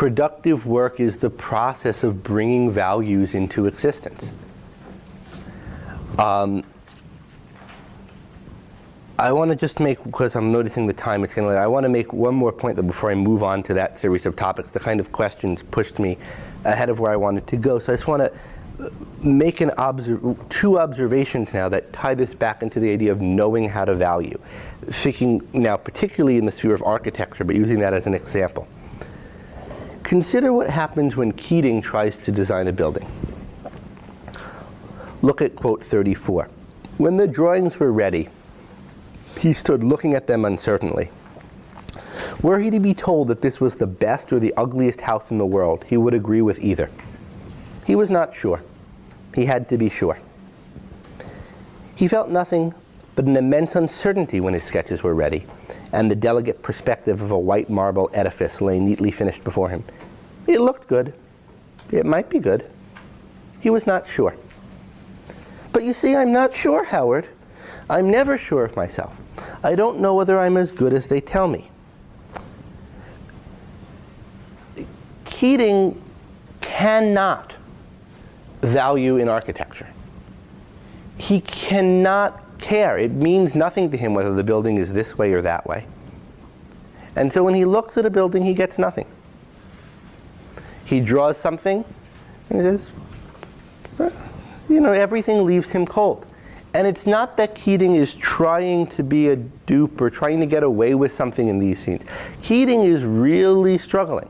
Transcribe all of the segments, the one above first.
productive work is the process of bringing values into existence. I want to just make, because I'm noticing the time, it's getting late, I want to make one more point before I move on to that series of topics. The kind of questions pushed me ahead of where I wanted to go. So I just want to make two observations now that tie this back into the idea of knowing how to value. Thinking now particularly in the sphere of architecture, but using that as an example. Consider what happens when Keating tries to design a building. Look at quote 34. When the drawings were ready, he stood looking at them uncertainly. Were he to be told that this was the best or the ugliest house in the world, he would agree with either. He was not sure. He had to be sure. He felt nothing but an immense uncertainty when his sketches were ready, and the delicate perspective of a white marble edifice lay neatly finished before him. It looked good. It might be good. He was not sure. But you see, I'm not sure, Howard. I'm never sure of myself. I don't know whether I'm as good as they tell me. Keating cannot value in architecture. He cannot care. It means nothing to him whether the building is this way or that way. And so when he looks at a building, he gets nothing. He draws something, and he says, everything leaves him cold. And it's not that Keating is trying to be a dupe or trying to get away with something in these scenes. Keating is really struggling.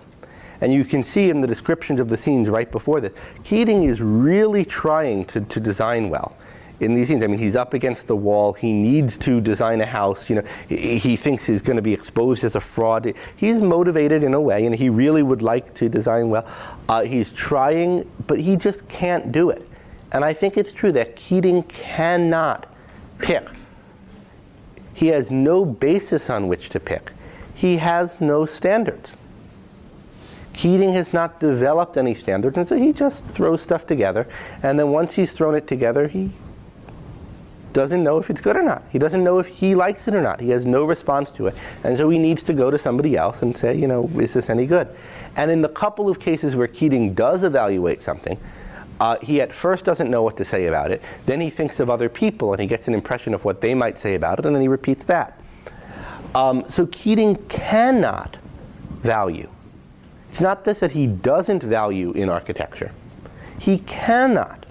And you can see in the descriptions of the scenes right before this, Keating is really trying to design well in these scenes. I mean, he's up against the wall. He needs to design a house. He thinks he's going to be exposed as a fraud. He's motivated in a way, and he really would like to design well. He's trying, but he just can't do it. And I think it's true that Keating cannot pick. He has no basis on which to pick. He has no standards. Keating has not developed any standards, and so he just throws stuff together. And then once he's thrown it together, he doesn't know if it's good or not. He doesn't know if he likes it or not. He has no response to it. And so he needs to go to somebody else and say, is this any good? And in the couple of cases where Keating does evaluate something, he at first doesn't know what to say about it. Then he thinks of other people and he gets an impression of what they might say about it, and then he repeats that. So Keating cannot value. It's not this that he doesn't value in architecture. He cannot.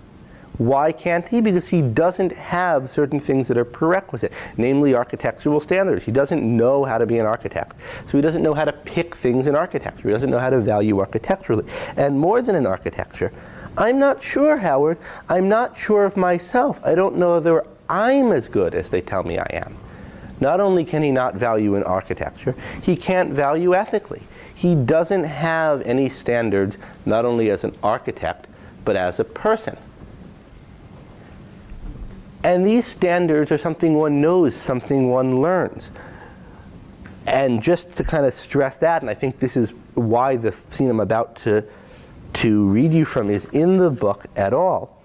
Why can't he? Because he doesn't have certain things that are prerequisite, namely architectural standards. He doesn't know how to be an architect. So he doesn't know how to pick things in architecture. He doesn't know how to value architecturally. And more than in architecture, I'm not sure, Howard. I'm not sure of myself. I don't know whether I'm as good as they tell me I am. Not only can he not value in architecture, he can't value ethically. He doesn't have any standards, not only as an architect, but as a person. And these standards are something one knows, something one learns. And just to kind of stress that, and I think this is why the scene I'm about to read you from is in the book at all.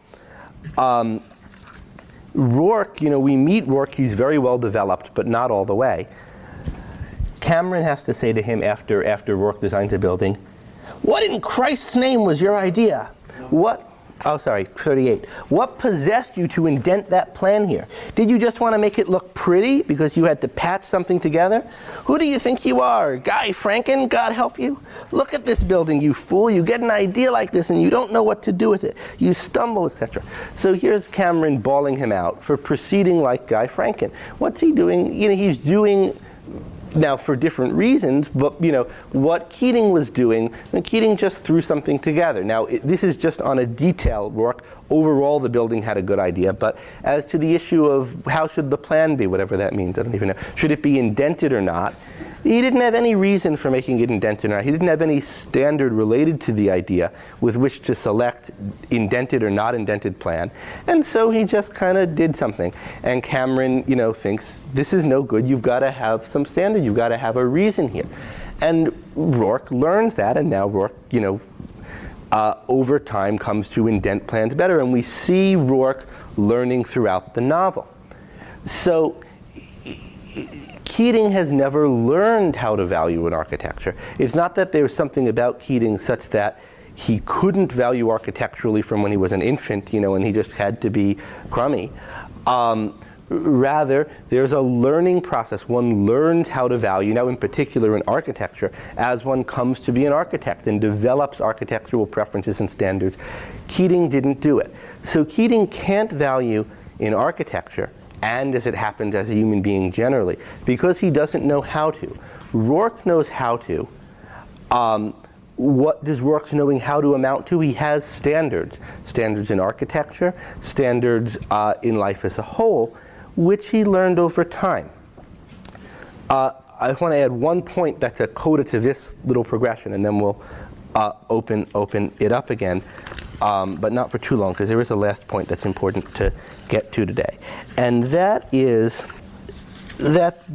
Rourke, we meet Rourke, he's very well developed, but not all the way. Cameron has to say to him after Rourke designs a building, "What in Christ's name was your idea? Oh, sorry, 38. What possessed you to indent that plan here? Did you just want to make it look pretty because you had to patch something together? Who do you think you are, Guy Franken? God help you? Look at this building, you fool. You get an idea like this and you don't know what to do with it. You stumble, etc." So here's Cameron bawling him out for proceeding like Guy Franken. What's he doing? He's doing, now for different reasons, but what Keating was doing, Keating just threw something together. Now this is just on a detail, Rourke. Overall the building had a good idea, but as to the issue of how should the plan be, whatever that means, I don't even know, should it be indented or not, he didn't have any reason for making it indented or not. He didn't have any standard related to the idea with which to select indented or not indented plan. And so he just kind of did something. And Cameron, thinks this is no good. You've got to have some standard. You've got to have a reason here. And Rourke learns that, and now Rourke, over time comes to indent plans better. And we see Rourke learning throughout the novel. So Keating has never learned how to value an architecture. It's not that there's something about Keating such that he couldn't value architecturally from when he was an infant, and he just had to be crummy. Rather, there's a learning process. One learns how to value, now in particular in architecture, as one comes to be an architect and develops architectural preferences and standards. Keating didn't do it. So Keating can't value in architecture, and as it happens as a human being generally, because he doesn't know how to. Rourke knows how to. What does Rourke's knowing how to amount to? He has standards. Standards in architecture, standards in life as a whole, which he learned over time. I want to add one point that's a coda to this little progression, and then we'll open it up again, but not for too long, because there is a last point that's important to get to today. And that is that